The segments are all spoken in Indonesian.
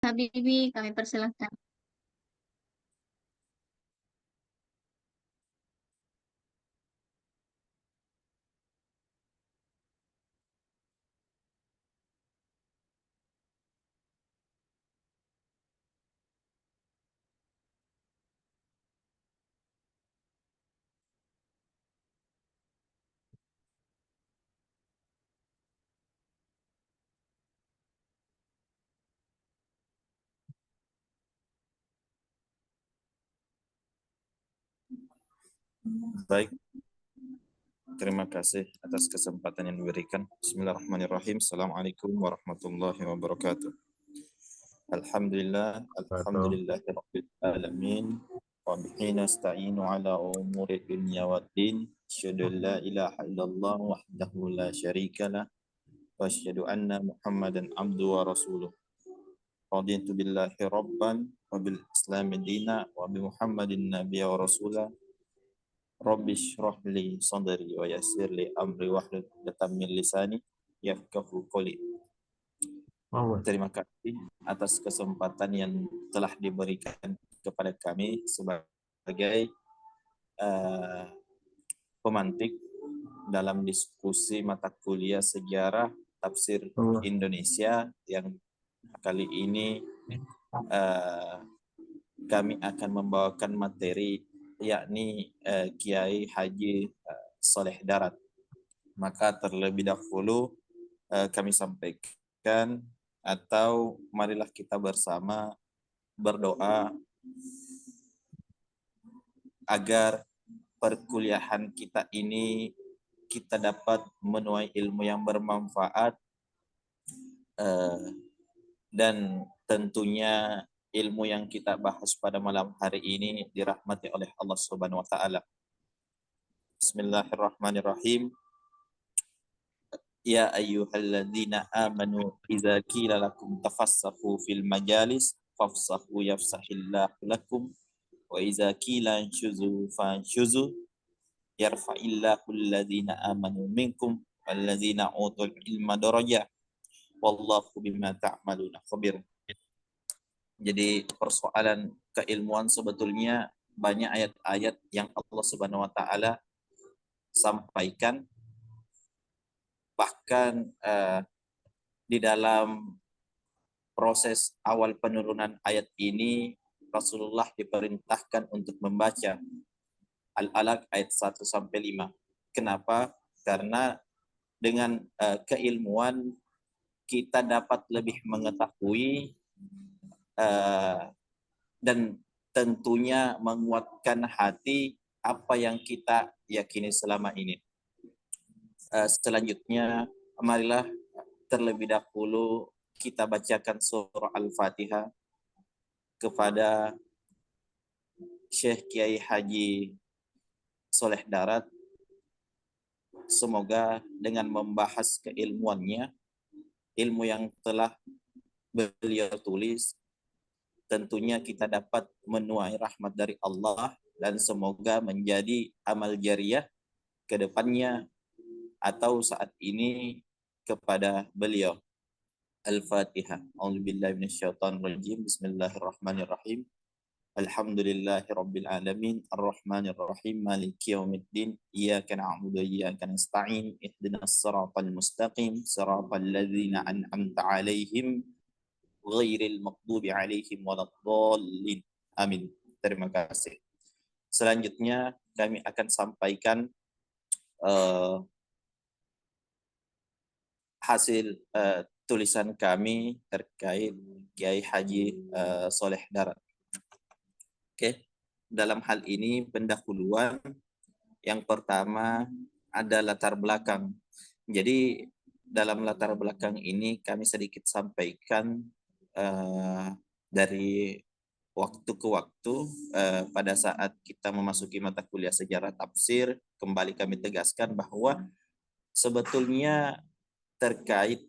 Habibi, kami persilahkan. Baik, terima kasih atas kesempatan yang diberikan. Bismillahirrahmanirrahim. Assalamualaikum warahmatullahi wabarakatuh. Alhamdulillah, Atau alhamdulillahirabbil alamin. Wa bihi nasta'inu ala umuri dunya waddin. Asyhadu an la ilaha illallah wahdahu la syarikalah wa asyhadu anna Muhammadan abduhu wa rasuluh. Raditu billahi rabban wa bil islami dina wa bi Muhammadin nabiyya wa rasulah. Rabbi shrah li sadri wa yassir li amri wahlul 'uqdatam min lisani yafqahu qawli. Terima kasih atas kesempatan yang telah diberikan kepada kami sebagai pemantik dalam diskusi mata kuliah sejarah tafsir Indonesia yang kali ini kami akan membawakan materi yakni Kiai Haji Soleh Darat. Maka terlebih dahulu kami sampaikan atau marilah kita bersama berdoa agar perkuliahan kita ini kita dapat menuai ilmu yang bermanfaat dan tentunya ilmu yang kita bahas pada malam hari ini dirahmati oleh Allah Subhanahu wa taala. Bismillahirrahmanirrahim. Ya ayyuhalladzina amanu idza qila lakum tafassahu fil majalis fafsahu yafsahillahu lakum wa idza qila anshuzu fanshuzu yarfa'illahu alladzina amanu minkum walladzina utul ilma darajah wallahu bima ta'maluna khabir. Jadi persoalan keilmuan sebetulnya banyak ayat-ayat yang Allah Subhanahu wa taala sampaikan, bahkan di dalam proses awal penurunan ayat ini Rasulullah diperintahkan untuk membaca Al-Alaq ayat 1 sampai 5. Kenapa? Karena dengan keilmuan kita dapat lebih mengetahui dan tentunya menguatkan hati apa yang kita yakini selama ini. Selanjutnya, marilah terlebih dahulu kita bacakan surah Al-Fatihah kepada Syekh Kiai Haji Soleh Darat. Semoga dengan membahas keilmuannya, ilmu yang telah beliau tulis, tentunya kita dapat menuai rahmat dari Allah dan semoga menjadi amal jariah ke depannya atau saat ini kepada beliau. Al-Fatihah. A'udzubillahi minasyaitonirrajim. Bismillahirrahmanirrahim. Alhamdulillahirabbil alamin arrahmanir rahim maliki yaumiddin iyyaka na'budu wa iyyaka nasta'in ihdinas siratal mustaqim siratal ladzina an'amta 'alaihim ghairil maghdubi 'alaihim waladdallin. Amin. Terima kasih. Selanjutnya kami akan sampaikan hasil tulisan kami terkait Kiai Haji Soleh Darat. Oke, dalam hal ini pendahuluan yang pertama ada latar belakang. Jadi dalam latar belakang ini kami sedikit sampaikan dari waktu ke waktu pada saat kita memasuki mata kuliah sejarah tafsir, kembali kami tegaskan bahwa sebetulnya terkait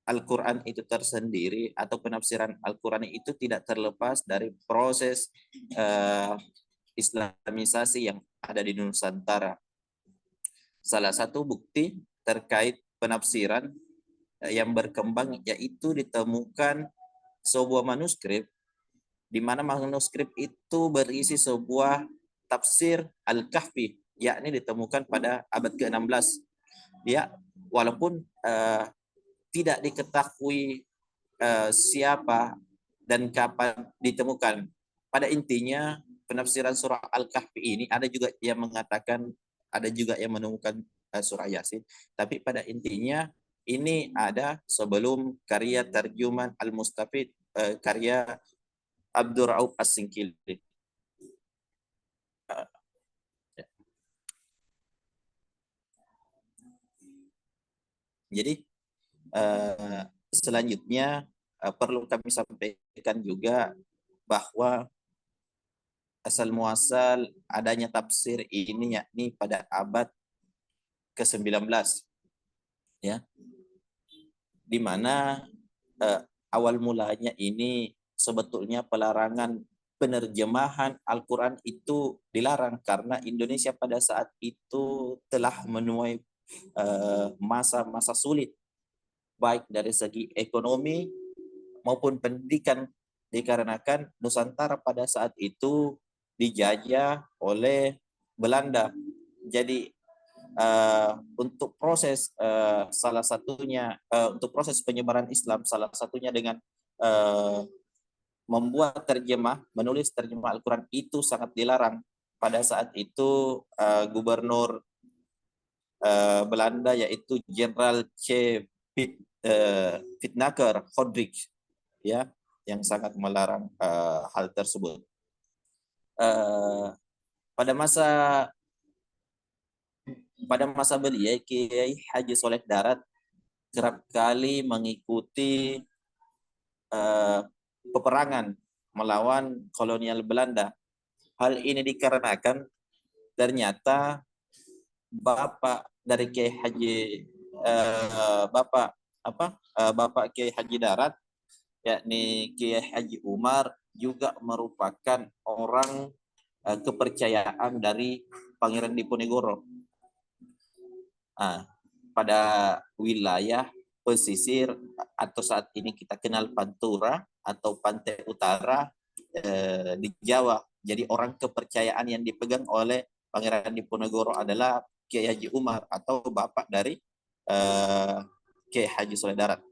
Al-Quran itu tersendiri atau penafsiran Al-Quran itu tidak terlepas dari proses Islamisasi yang ada di Nusantara. Salah satu bukti terkait penafsiran yang berkembang, yaitu ditemukan sebuah manuskrip di mana manuskrip itu berisi sebuah tafsir Al-Kahfi, yakni ditemukan pada abad ke-16. Ya, walaupun tidak diketahui siapa dan kapan ditemukan. Pada intinya penafsiran surah Al-Kahfi ini ada juga yang mengatakan, ada juga yang menemukan surah Yasin, tapi pada intinya ini ada sebelum karya terjemahan Al-Mustafid, karya Abdur Rauf As-Sinkili. Jadi selanjutnya perlu kami sampaikan juga bahwa asal muasal adanya tafsir ini yakni pada abad ke-19, ya, di mana awal mulanya ini sebetulnya pelarangan penerjemahan Al-Quran itu dilarang karena Indonesia pada saat itu telah menuai masa-masa sulit baik dari segi ekonomi maupun pendidikan, dikarenakan Nusantara pada saat itu dijajah oleh Belanda. Jadi untuk proses salah satunya untuk proses penyebaran Islam, salah satunya dengan membuat menulis terjemah Al-Quran itu sangat dilarang. Pada saat itu gubernur Belanda yaitu Jenderal C. Vitnaker Hodrich, ya, yang sangat melarang hal tersebut. Pada masa beliau, Kiai Haji Soleh Darat kerap kali mengikuti peperangan melawan kolonial Belanda. Hal ini dikarenakan ternyata bapak dari Kiai Haji Bapak Kiai Haji Darat, yakni Kiai Haji Umar, juga merupakan orang kepercayaan dari Pangeran Diponegoro. Pada wilayah pesisir atau saat ini kita kenal Pantura atau Pantai Utara di Jawa. Jadi orang kepercayaan yang dipegang oleh Pangeran Diponegoro adalah Kiai Haji Umar atau bapak dari Kiai Haji Soleh Darat.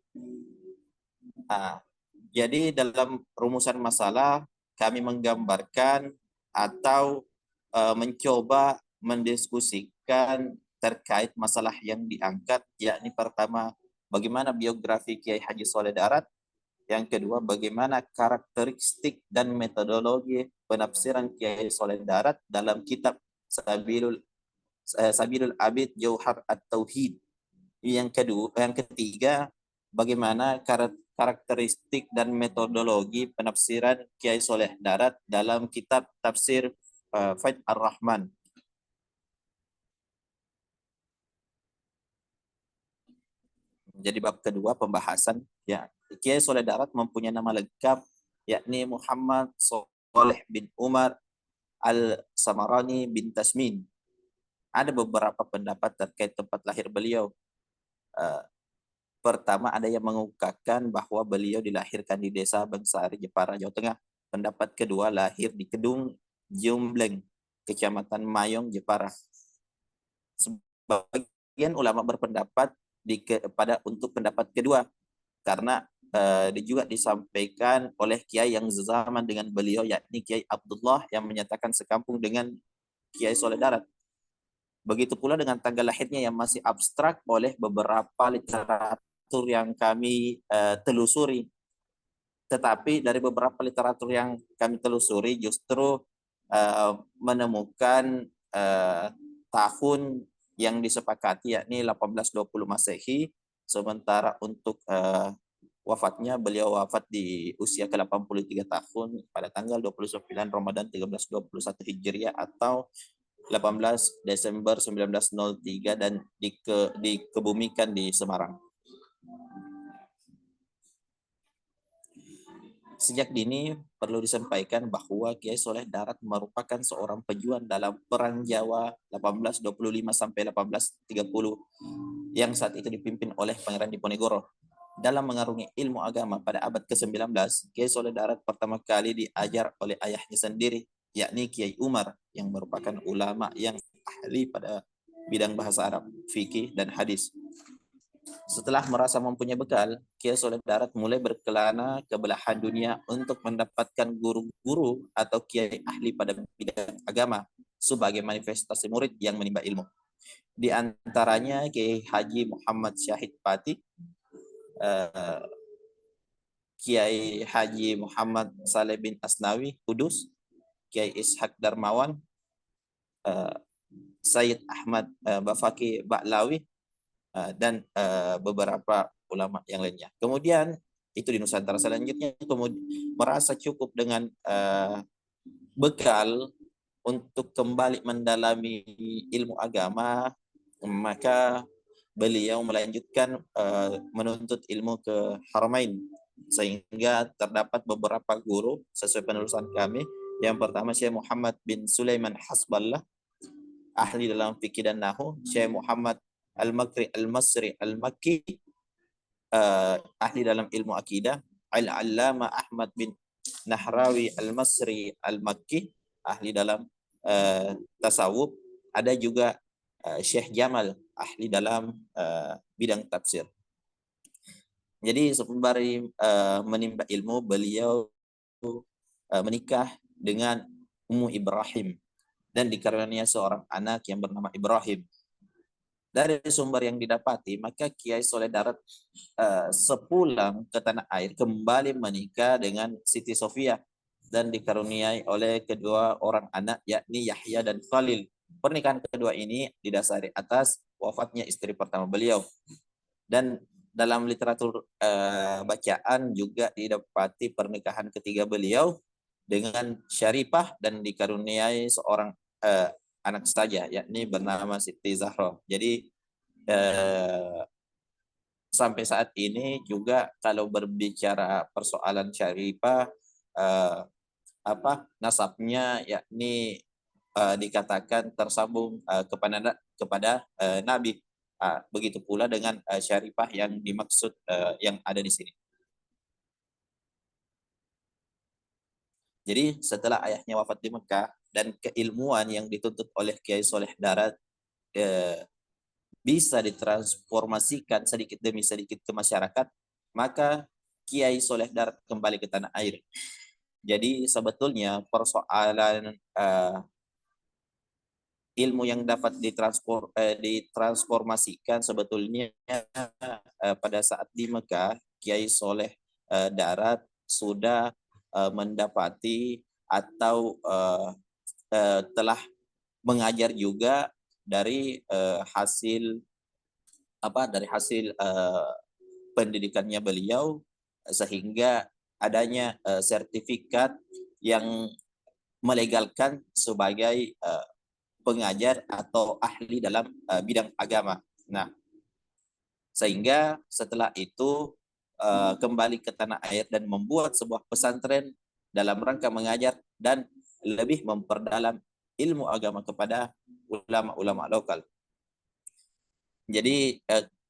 Jadi dalam rumusan masalah kami menggambarkan atau mencoba mendiskusikan terkait masalah yang diangkat, yakni pertama, bagaimana biografi Kiai Haji Soleh Darat. Yang kedua, bagaimana karakteristik dan metodologi penafsiran Kiai Soleh Darat dalam kitab Sabilul Abid Jauhar At-Tauhid. Yang ketiga, bagaimana karakteristik dan metodologi penafsiran Kiai Soleh Darat dalam kitab tafsir Faid Ar-Rahman. Jadi bab kedua pembahasan, ya, Kiai Soleh Darat mempunyai nama lengkap yakni Muhammad Soleh bin Umar Al-Samarani bin Tasmin. Ada beberapa pendapat terkait tempat lahir beliau. Pertama, ada yang mengungkapkan bahwa beliau dilahirkan di desa Bangsari, Jepara, Jawa Tengah. Pendapat kedua, lahir di Kedung Jumbleng, Kecamatan Mayong, Jepara. Sebagian ulama berpendapat untuk pendapat kedua, karena juga disampaikan oleh kiai yang sezaman dengan beliau, yakni Kiai Abdullah, yang menyatakan sekampung dengan Kiai Soleh Darat. Begitu pula dengan tanggal lahirnya yang masih abstrak oleh beberapa literatur yang kami telusuri. Tetapi dari beberapa literatur yang kami telusuri justru menemukan tahun yang disepakati yakni 1820 Masehi, sementara untuk wafatnya, beliau wafat di usia ke-83 tahun pada tanggal 29 Ramadan 1321 Hijriah atau 18 Desember 1903 dan dikebumikan di Semarang. Sejak dini perlu disampaikan bahwa Kiai Soleh Darat merupakan seorang pejuang dalam Perang Jawa 1825 sampai 1830 yang saat itu dipimpin oleh Pangeran Diponegoro. Dalam mengarungi ilmu agama pada abad ke-19, Kiai Soleh Darat pertama kali diajar oleh ayahnya sendiri, yakni Kiai Umar, yang merupakan ulama yang ahli pada bidang bahasa Arab, fikih, dan hadis. Setelah merasa mempunyai bekal, Kiai Soleh Darat mulai berkelana ke belahan dunia untuk mendapatkan guru-guru atau kiai ahli pada bidang agama sebagai manifestasi murid yang menimba ilmu. Di antaranya Kiai Haji Muhammad Syahid Pati, Kiai Haji Muhammad Saleh bin Asnawi Kudus, Kiai Ishak Darmawan, Sayyid Ahmad Bafaki Ba'lawi, dan beberapa ulama yang lainnya. Kemudian itu di Nusantara. Selanjutnya kemudian merasa cukup dengan bekal untuk kembali mendalami ilmu agama, maka beliau melanjutkan menuntut ilmu ke Haramain, sehingga terdapat beberapa guru sesuai penulisan kami. Yang pertama Syekh Muhammad bin Sulaiman Hasballah, ahli dalam fikih dan nahu. Syekh Muhammad Al-Makri Al-Masri Al-Makki, ahli dalam ilmu akidah. Al-Allama Ahmad bin Nahrawi Al-Masri Al-Makki, ahli dalam tasawuf. Ada juga Syekh Jamal, ahli dalam bidang tafsir. Jadi sembari menimba ilmu, beliau menikah dengan Ummu Ibrahim dan dikaruniai seorang anak yang bernama Ibrahim. Dari sumber yang didapati, maka Kiai Soleh Darat sepulang ke tanah air kembali menikah dengan Siti Sofia dan dikaruniai oleh kedua orang anak, yakni Yahya dan Khalil. Pernikahan kedua ini didasari atas wafatnya istri pertama beliau. Dan dalam literatur bacaan juga didapati pernikahan ketiga beliau dengan Syarifah dan dikaruniai seorang anak saja, yakni bernama Siti Zahra. Jadi sampai saat ini juga kalau berbicara persoalan Syarifah, nasabnya yakni dikatakan tersambung kepada Nabi. Begitu pula dengan Syarifah yang dimaksud yang ada di sini. Jadi setelah ayahnya wafat di Mekah dan keilmuan yang dituntut oleh Kiai Soleh Darat bisa ditransformasikan sedikit demi sedikit ke masyarakat, maka Kiai Soleh Darat kembali ke tanah air. Jadi sebetulnya persoalan ilmu yang dapat ditransformasikan sebetulnya pada saat di Mekah, Kiai Soleh Darat sudah mendapati atau telah mengajar juga dari hasil pendidikannya beliau, sehingga adanya sertifikat yang melegalkan sebagai pengajar atau ahli dalam bidang agama. Nah, sehingga setelah itu kembali ke tanah air dan membuat sebuah pesantren dalam rangka mengajar dan lebih memperdalam ilmu agama kepada ulama-ulama lokal. Jadi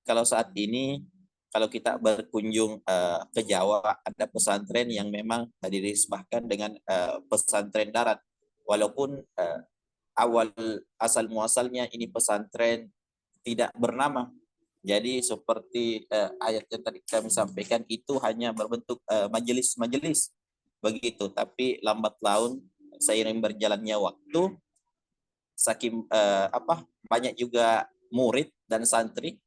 kalau saat ini kalau kita berkunjung ke Jawa, ada pesantren yang memang dirisbahkan dengan pesantren darat, walaupun awal asal muasalnya ini pesantren tidak bernama. Jadi seperti ayat yang tadi kami sampaikan itu hanya berbentuk majelis-majelis begitu. Tapi lambat laun seiring berjalannya waktu, saking banyak juga murid dan santri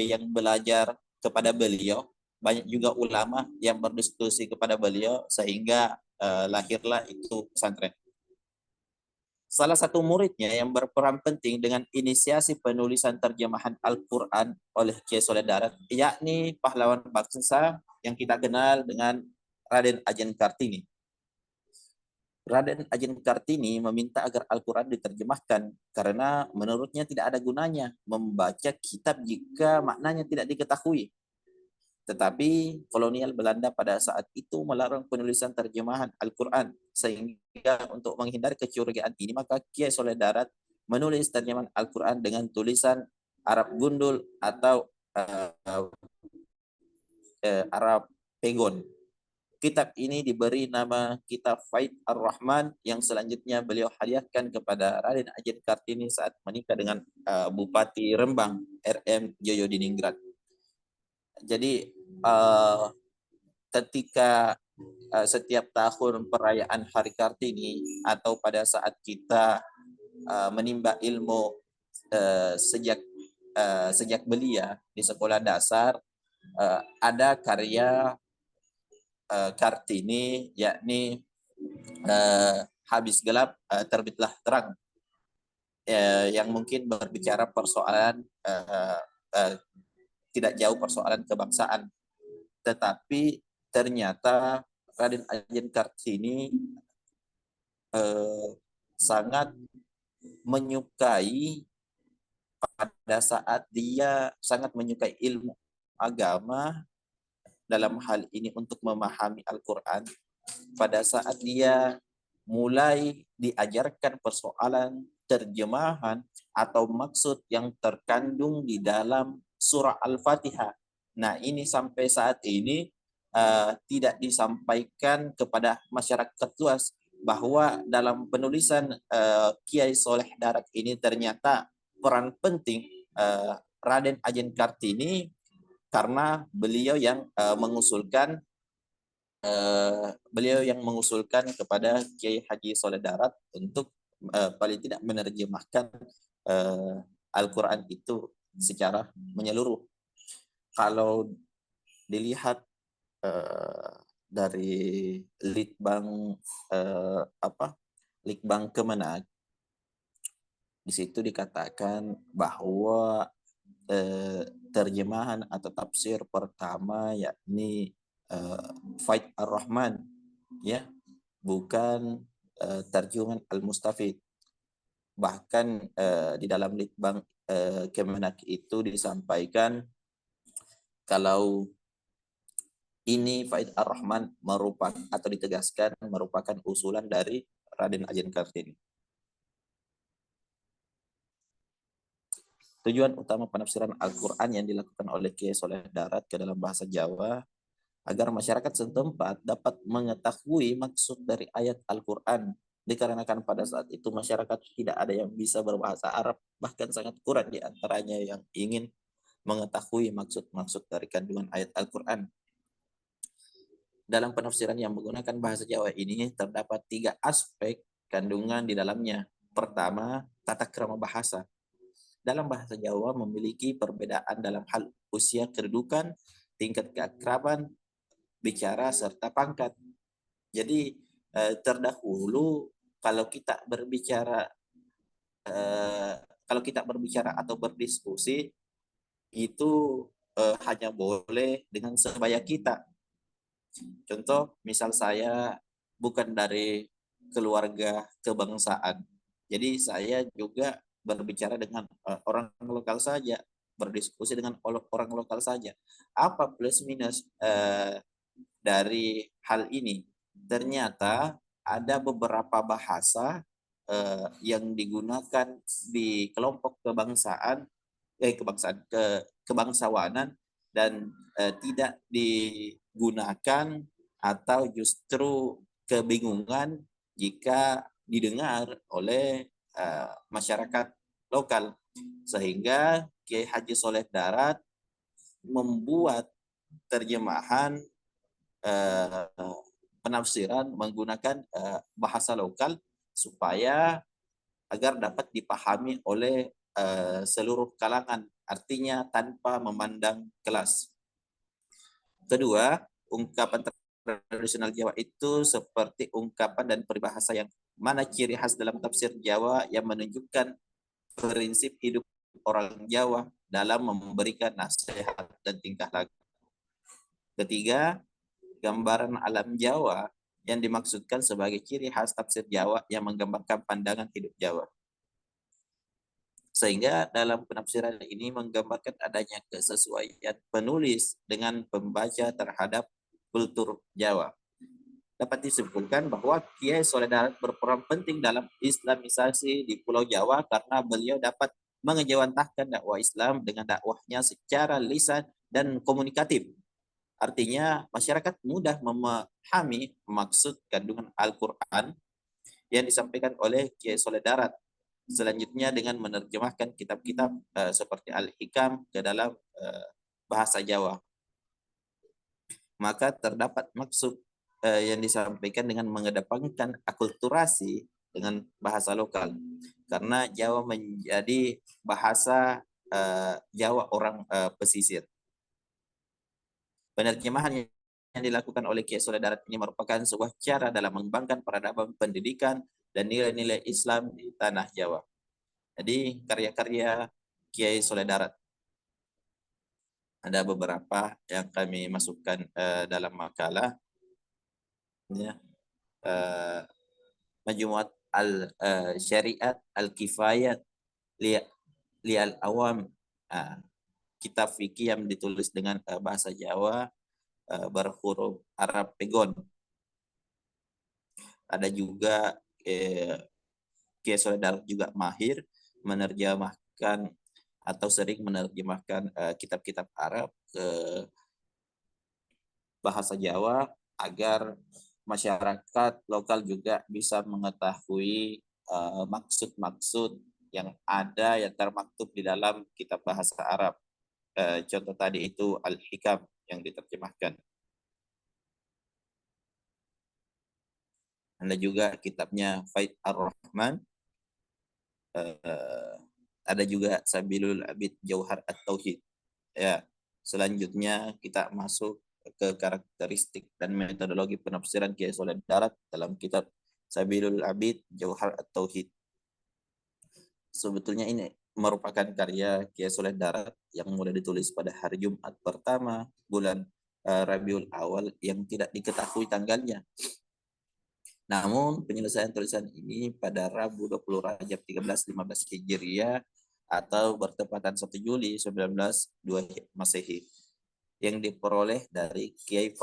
yang belajar kepada beliau, banyak juga ulama yang berdiskusi kepada beliau, sehingga lahirlah itu pesantren. Salah satu muridnya yang berperan penting dengan inisiasi penulisan terjemahan Al-Quran oleh Kiai Soleh Darat, yakni pahlawan bangsa yang kita kenal dengan Raden Ajeng Kartini. Raden Ajeng Kartini meminta agar Al-Quran diterjemahkan karena menurutnya tidak ada gunanya membaca kitab jika maknanya tidak diketahui. Tetapi kolonial Belanda pada saat itu melarang penulisan terjemahan Al-Quran, sehingga untuk menghindari kecurigaan ini maka Kiai Soleh Darat menulis terjemahan Al-Quran dengan tulisan Arab Gundul, atau Arab Pegon. Kitab ini diberi nama Kitab Faid Ar-Rahman, yang selanjutnya beliau hadiahkan kepada Raden Ajeng Kartini saat menikah dengan Bupati Rembang RM Joyodiningrat. Jadi ketika setiap tahun perayaan Hari Kartini, atau pada saat kita menimba ilmu sejak belia di sekolah dasar, ada karya Kartini, yakni habis gelap terbitlah terang, yang mungkin berbicara persoalan tidak jauh persoalan kebangsaan, tetapi ternyata Raden Ajeng Kartini sangat menyukai, pada saat dia sangat menyukai ilmu agama, dalam hal ini untuk memahami Al-Quran, pada saat dia mulai diajarkan persoalan terjemahan atau maksud yang terkandung di dalam surah Al-Fatihah. Nah, ini sampai saat ini tidak disampaikan kepada masyarakat luas, bahwa dalam penulisan Kiai Soleh Darat ini ternyata peran penting Raden Ajeng Kartini, karena beliau yang mengusulkan kepada Kiai Haji Soleh Darat untuk paling tidak menerjemahkan Al-Quran itu secara menyeluruh. Kalau dilihat dari Litbang Kemenag, di situ dikatakan bahwa terjemahan atau tafsir pertama yakni Faid Ar-Rahman, ya, bukan terjemahan Al-Mustafid. Bahkan di dalam Litbang Kemenak itu disampaikan kalau ini Faid Ar-Rahman merupakan, atau ditegaskan, merupakan usulan dari Raden Ajeng Kartini. Tujuan utama penafsiran Al-Quran yang dilakukan oleh Kiai Soleh Darat ke dalam bahasa Jawa agar masyarakat setempat dapat mengetahui maksud dari ayat Al-Quran, dikarenakan pada saat itu masyarakat tidak ada yang bisa berbahasa Arab, bahkan sangat kurang di antaranya yang ingin mengetahui maksud-maksud dari kandungan ayat Al-Quran. Dalam penafsiran yang menggunakan bahasa Jawa ini terdapat 3 aspek kandungan di dalamnya. Pertama, tata krama bahasa. Dalam bahasa Jawa memiliki perbedaan dalam hal usia, kedudukan, tingkat keakraban, bicara, serta pangkat. Jadi terdahulu kalau kita berbicara atau berdiskusi itu hanya boleh dengan sebaya kita. Contoh, misal saya bukan dari keluarga kebangsaan, jadi saya juga berbicara dengan orang lokal saja, berdiskusi dengan orang lokal saja. Apa plus minus dari hal ini? Ternyata ada beberapa bahasa yang digunakan di kelompok kebangsawanan dan tidak digunakan atau justru kebingungan jika didengar oleh masyarakat lokal, sehingga Kiai Haji Soleh Darat membuat terjemahan penafsiran menggunakan bahasa lokal supaya agar dapat dipahami oleh seluruh kalangan, artinya tanpa memandang kelas. Kedua, ungkapan tradisional Jawa itu seperti ungkapan dan peribahasa yang mana ciri khas dalam tafsir Jawa yang menunjukkan prinsip hidup orang Jawa dalam memberikan nasihat dan tingkah laku. Ketiga, gambaran alam Jawa yang dimaksudkan sebagai ciri khas tafsir Jawa yang menggambarkan pandangan hidup Jawa. Sehingga dalam penafsiran ini menggambarkan adanya kesesuaian penulis dengan pembaca terhadap kultur Jawa. Dapat disimpulkan bahwa Kiai Soleh Darat berperan penting dalam Islamisasi di Pulau Jawa karena beliau dapat mengejawantahkan dakwah Islam dengan dakwahnya secara lisan dan komunikatif. Artinya masyarakat mudah memahami maksud kandungan Al-Quran yang disampaikan oleh Kiai Soleh Darat. Selanjutnya dengan menerjemahkan kitab-kitab seperti Al-Hikam ke dalam bahasa Jawa. Maka terdapat maksud yang disampaikan dengan mengedepankan akulturasi dengan bahasa lokal. Karena Jawa menjadi bahasa Jawa orang pesisir. Penerjemahan yang dilakukan oleh Kiai Soleh Darat ini merupakan sebuah cara dalam mengembangkan peradaban pendidikan dan nilai-nilai Islam di tanah Jawa. Jadi karya-karya Kiai Soleh Darat ada beberapa yang kami masukkan dalam makalah, ya. Majmuat al-syariat al-kifayat li al-awam, kitab fikih yang ditulis dengan bahasa Jawa berhuruf Arab Pegon. Ada juga Kiai Soleh Darat juga mahir menerjemahkan atau sering menerjemahkan kitab-kitab Arab ke bahasa Jawa agar masyarakat lokal juga bisa mengetahui maksud-maksud yang ada yang termaktub di dalam kitab bahasa Arab. Contoh tadi itu Al-Hikam yang diterjemahkan. Ada juga kitabnya Faid Ar-Rahman. Ada juga Sabilul Abid Jauhar At-Tauhid. Ya, selanjutnya kita masuk ke karakteristik dan metodologi penafsiran Kiai Soleh Darat dalam kitab Sabilul Abid Jauhar At-Tauhid. Sebetulnya ini merupakan karya Kiai Soleh Darat yang mulai ditulis pada hari Jumat pertama bulan Rabiul Awal yang tidak diketahui tanggalnya. Namun penyelesaian tulisan ini pada Rabu 20 Rajab 1315 Hijriah atau bertepatan 1 Juli 1902 Masehi yang diperoleh dari Kiai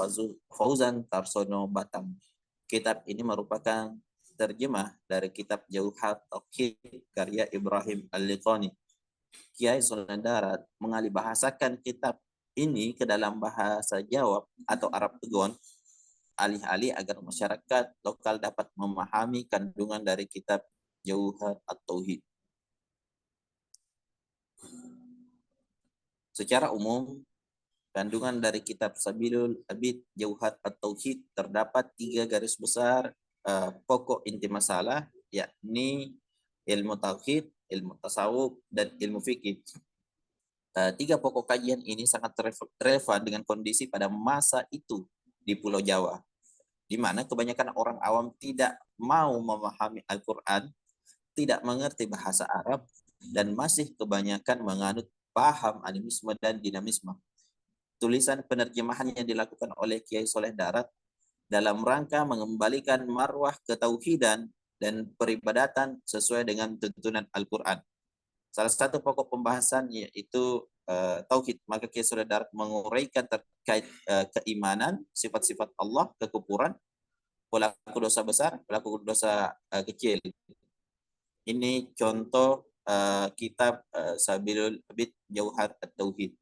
Fauzan Tarsono Batam. Kitab ini merupakan terjemah dari kitab Jauhar Tauhid karya Ibrahim Al-Liqani. Kiai Soleh Darat mengalihbahasakan kitab ini ke dalam bahasa Jawa atau Arab Pegon alih-alih agar masyarakat lokal dapat memahami kandungan dari kitab Jauhar At-Tauhid. Secara umum, kandungan dari kitab Sabilul Abid Jauhar At-Tauhid terdapat 3 garis besar pokok inti masalah, yakni ilmu tauhid, ilmu tasawuf, dan ilmu fikih. 3 pokok kajian ini sangat relevan dengan kondisi pada masa itu di Pulau Jawa, di mana kebanyakan orang awam tidak mau memahami Al-Quran, tidak mengerti bahasa Arab, dan masih kebanyakan menganut paham animisme dan dinamisme. Tulisan penerjemahan yang dilakukan oleh Kiai Soleh Darat dalam rangka mengembalikan marwah ketauhidan dan peribadatan sesuai dengan tuntunan Al-Quran. Salah satu pokok pembahasan yaitu tauhid. Maka Kiai Soleh Darat menguraikan terkait keimanan, sifat-sifat Allah, kekufuran, pelaku dosa besar, pelaku dosa kecil. Ini contoh kitab Sabilul Abid Jauhar At-Tauhid.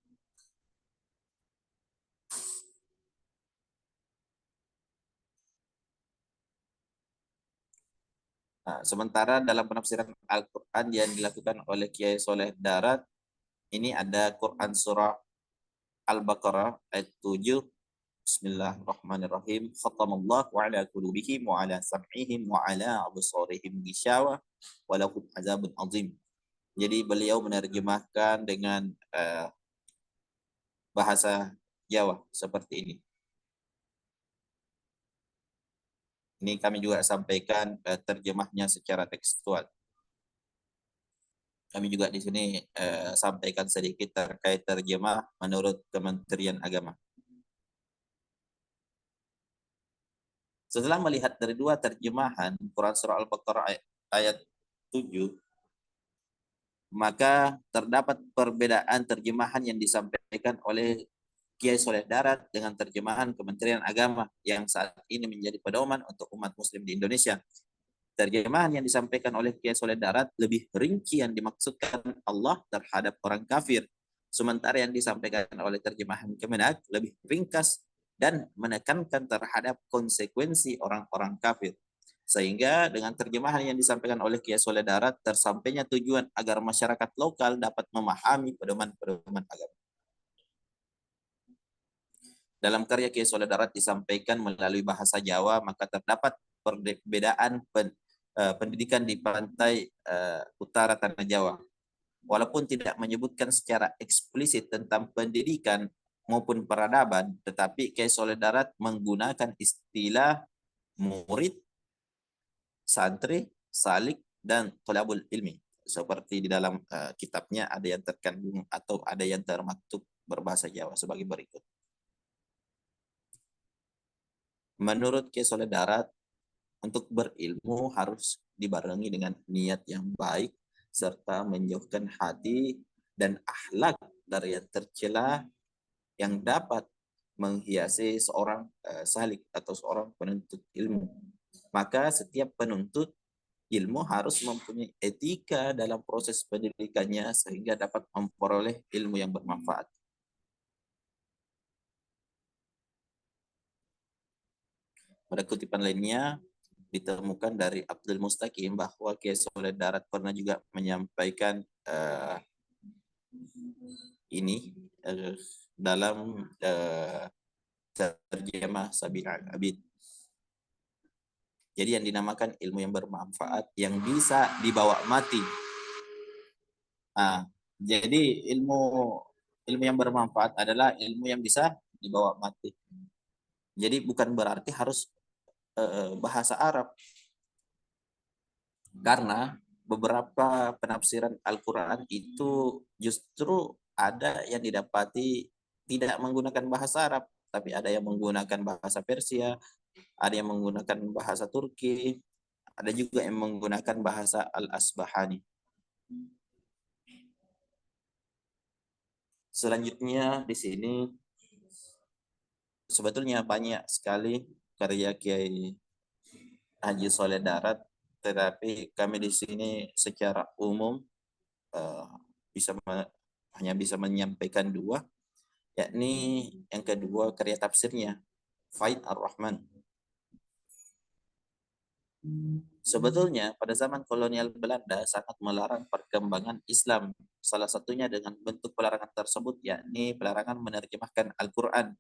Nah, sementara dalam penafsiran Al-Quran yang dilakukan oleh Kiai Soleh Darat, ini ada Quran surah Al-Baqarah ayat 7. Bismillahirrahmanirrahim. Khatamallahu ala qulubihim wa ala sam'ihim wa ala absarihim gishawa wa lahum azabun azim. Jadi beliau menerjemahkan dengan bahasa Jawa seperti ini. Ini kami juga sampaikan terjemahnya secara tekstual. Kami juga di sini sampaikan sedikit terkait terjemah menurut Kementerian Agama. Setelah melihat dari 2 terjemahan Quran Surah Al-Baqarah ayat 7, maka terdapat perbedaan terjemahan yang disampaikan oleh Kiai Soleh Darat dengan terjemahan Kementerian Agama yang saat ini menjadi pedoman untuk umat muslim di Indonesia. terjemahan yang disampaikan oleh Kiai Soleh Darat lebih rinci yang dimaksudkan Allah terhadap orang kafir. Sementara yang disampaikan oleh terjemahan Kemenak lebih ringkas dan menekankan terhadap konsekuensi orang-orang kafir. Sehingga dengan terjemahan yang disampaikan oleh Kiai Soleh Darat tersampainya tujuan agar masyarakat lokal dapat memahami pedoman-pedoman agama. Dalam karya Kiai Soleh Darat disampaikan melalui bahasa Jawa, maka terdapat perbedaan pendidikan di pantai utara Tanah Jawa. Walaupun tidak menyebutkan secara eksplisit tentang pendidikan maupun peradaban, tetapi Kiai Soleh Darat menggunakan istilah murid, santri, salik, dan tolabul ilmi. Seperti di dalam kitabnya ada yang terkandung atau ada yang termaktub berbahasa Jawa sebagai berikut. Menurut Kiai Soleh Darat, untuk berilmu harus dibarengi dengan niat yang baik serta menjauhkan hati dan akhlak dari yang tercela yang dapat menghiasi seorang salik atau seorang penuntut ilmu. Maka setiap penuntut ilmu harus mempunyai etika dalam proses pendidikannya sehingga dapat memperoleh ilmu yang bermanfaat. Pada kutipan lainnya ditemukan dari Abdul Mustaqim bahwa Kiai Soleh Darat pernah juga menyampaikan ini dalam terjemah Sabil Abid. Jadi yang dinamakan ilmu yang bermanfaat yang bisa dibawa mati. Nah, jadi ilmu yang bermanfaat adalah ilmu yang bisa dibawa mati. Jadi bukan berarti harus bahasa Arab. Karena beberapa penafsiran Al-Quran itu justru ada yang didapati tidak menggunakan bahasa Arab, tapi ada yang menggunakan bahasa Persia, ada yang menggunakan bahasa Turki, ada juga yang menggunakan bahasa Al-Asbahani. Selanjutnya di sini sebetulnya banyak sekali karya Kiai Haji Soleh Darat, tetapi kami di sini secara umum hanya bisa menyampaikan dua, yakni yang kedua karya tafsirnya Faid Ar-Rahman. Sebetulnya pada zaman kolonial Belanda sangat melarang perkembangan Islam. Salah satunya dengan bentuk pelarangan tersebut yakni pelarangan menerjemahkan Al-Quran.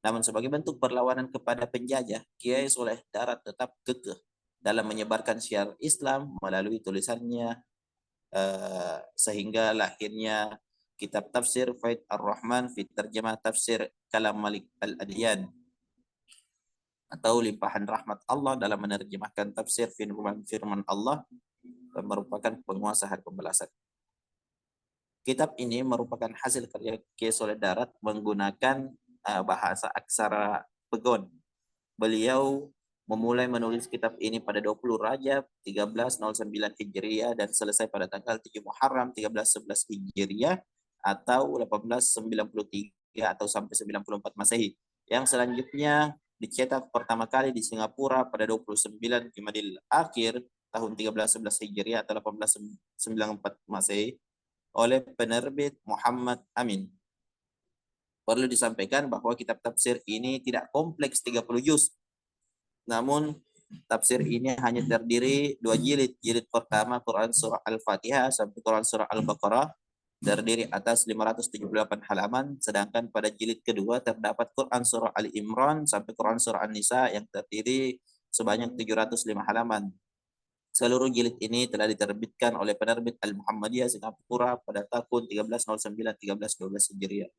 Namun sebagai bentuk perlawanan kepada penjajah, Kiai Soleh Darat tetap kekeh dalam menyebarkan syiar Islam melalui tulisannya sehingga lahirnya kitab tafsir Faid Ar-Rahman fi terjemah tafsir Kalam Malik Al-Adyan atau limpahan rahmat Allah dalam menerjemahkan tafsir firman Allah dan merupakan penguasa hari pembalasan. Kitab ini merupakan hasil karya Kiai Soleh Darat menggunakan bahasa aksara Pegon. Beliau memulai menulis kitab ini pada 20 Rajab 1309 Hijriah dan selesai pada tanggal 7 Muharram 1311 Hijriah atau 1893 atau sampai 94 Masehi. Yang selanjutnya dicetak pertama kali di Singapura pada 29 Jumadil Akhir tahun 1311 Hijriah atau 1894 Masehi oleh penerbit Muhammad Amin. Perlu disampaikan bahwa kitab tafsir ini tidak kompleks 30 juz. Namun tafsir ini hanya terdiri 2 jilid. Jilid pertama Quran surah Al-Fatihah sampai Quran surah Al-Baqarah terdiri atas 578 halaman, sedangkan pada jilid kedua terdapat Quran surah Ali Imran sampai Quran surah An-Nisa yang terdiri sebanyak 705 halaman. Seluruh jilid ini telah diterbitkan oleh penerbit Al-Muhammadiyah Singapura pada tahun 1309-1312 Hijriah.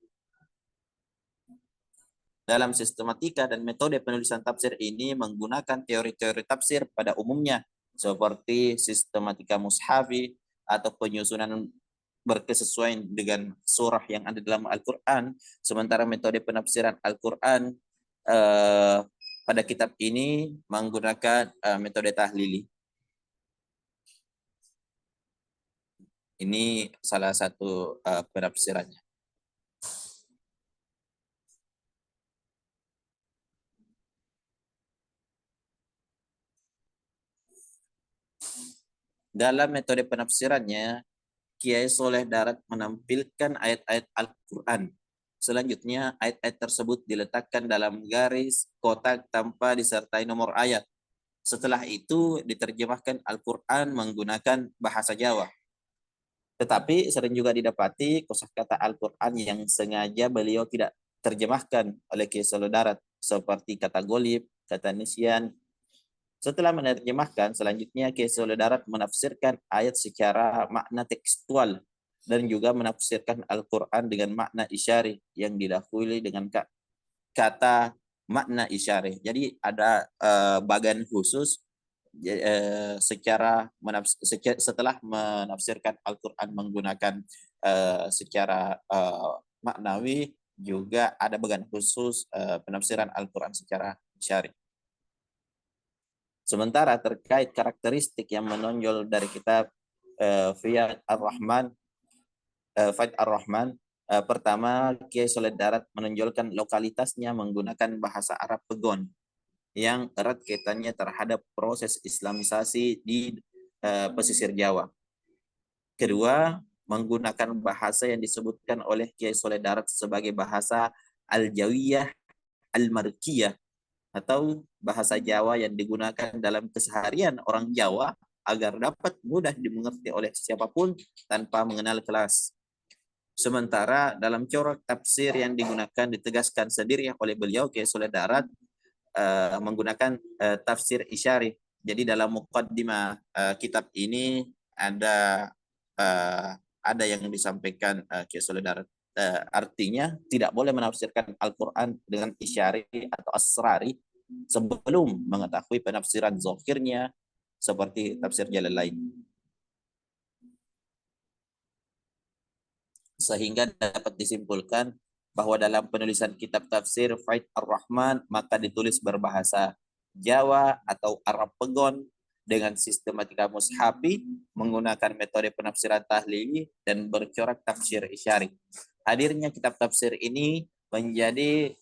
Dalam sistematika dan metode penulisan tafsir ini menggunakan teori-teori tafsir pada umumnya seperti sistematika mushafi atau penyusunan berkesesuaian dengan surah yang ada dalam Al-Quran. Sementara metode penafsiran Al-Quran pada kitab ini menggunakan metode tahlili. Ini salah satu penafsirannya. dalam metode penafsirannya, Kiai Soleh Darat menampilkan ayat-ayat Al-Quran. Selanjutnya, ayat-ayat tersebut diletakkan dalam garis kotak tanpa disertai nomor ayat. Setelah itu, diterjemahkan Al-Quran menggunakan bahasa Jawa. Tetapi sering juga didapati kosakata Al-Quran yang sengaja beliau tidak terjemahkan oleh Kiai Soleh Darat, seperti kata golib, kata nisyan. Setelah menerjemahkan, selanjutnya Kiai Soleh Darat menafsirkan ayat secara makna tekstual dan juga menafsirkan Al-Quran dengan makna isyari yang didahului dengan kata makna isyari. Jadi ada bagian khusus setelah menafsirkan Al-Quran menggunakan secara maknawi, juga ada bagian khusus penafsiran Al-Quran secara syar'i. Sementara terkait karakteristik yang menonjol dari kitab Faid Ar-Rahman, pertama, Kiai Soleh Darat menonjolkan lokalitasnya menggunakan bahasa Arab Pegon yang erat kaitannya terhadap proses Islamisasi di pesisir Jawa. Kedua, menggunakan bahasa yang disebutkan oleh Kiai Soleh Darat sebagai bahasa Al-Jawiyah Al-Markiyah, atau bahasa Jawa yang digunakan dalam keseharian orang Jawa agar dapat mudah dimengerti oleh siapapun tanpa mengenal kelas. Sementara dalam corak tafsir yang digunakan ditegaskan sendiri oleh beliau, Kiai Soleh Darat, menggunakan tafsir isyari. Jadi dalam muqaddimah kitab ini ada yang disampaikan Kiai Soleh Darat. Artinya tidak boleh menafsirkan Al-Quran dengan isyari atau asrari sebelum mengetahui penafsiran zahirnya seperti tafsir Jalalain. Sehingga dapat disimpulkan bahwa dalam penulisan kitab tafsir Faid Ar-Rahman maka ditulis berbahasa Jawa atau Arab Pegon dengan sistematika mushafi, menggunakan metode penafsiran tahlili dan bercorak tafsir isyari. Hadirnya kitab tafsir ini menjadi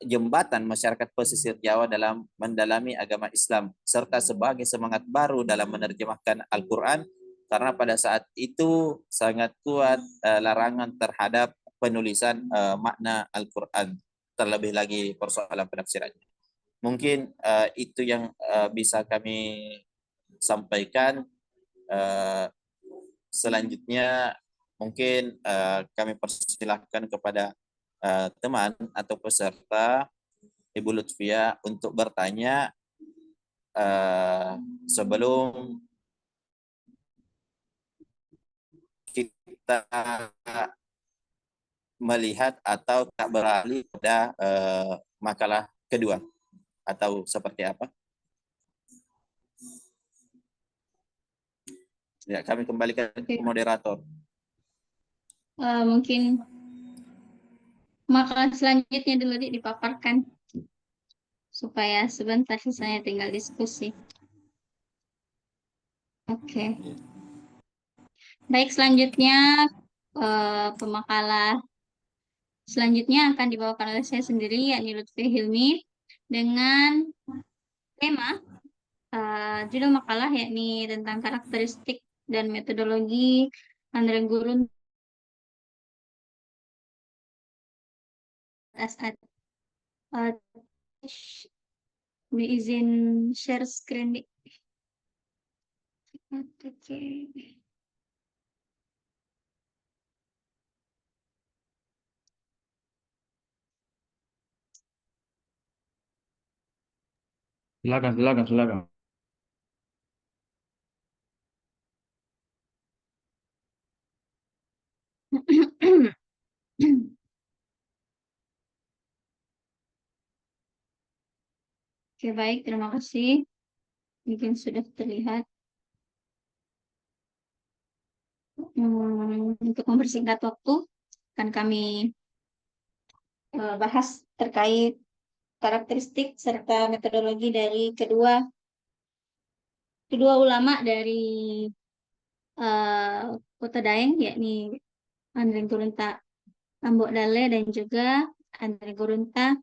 jembatan masyarakat pesisir Jawa dalam mendalami agama Islam serta sebagai semangat baru dalam menerjemahkan Al-Quran, karena pada saat itu sangat kuat larangan terhadap penulisan makna Al-Quran, terlebih lagi persoalan penafsirannya. Mungkin itu yang bisa kami sampaikan. Selanjutnya mungkin kami persilahkan kepada teman atau peserta Ibu Lutfia untuk bertanya sebelum kita melihat atau tak beralih pada makalah kedua, atau seperti apa? Ya, kami kembalikan ke moderator. Mungkin makalah selanjutnya dulu dipaparkan supaya sebentar sisanya tinggal diskusi. Oke. Baik, selanjutnya pemakalah selanjutnya akan dibawakan oleh saya sendiri, yakni Lutfi Hilmi, dengan tema judul makalah yakni tentang karakteristik dan metodologi Andre Gurun Asad. Izin share screen. Oke. Silakan. Oke, baik, terima kasih. Mungkin sudah terlihat. Untuk mempersingkat waktu, akan kami bahas terkait karakteristik serta metodologi dari kedua ulama dari Kota Daeng, yakni Andre Gurunta Ambok Dale dan juga Andre Gurunta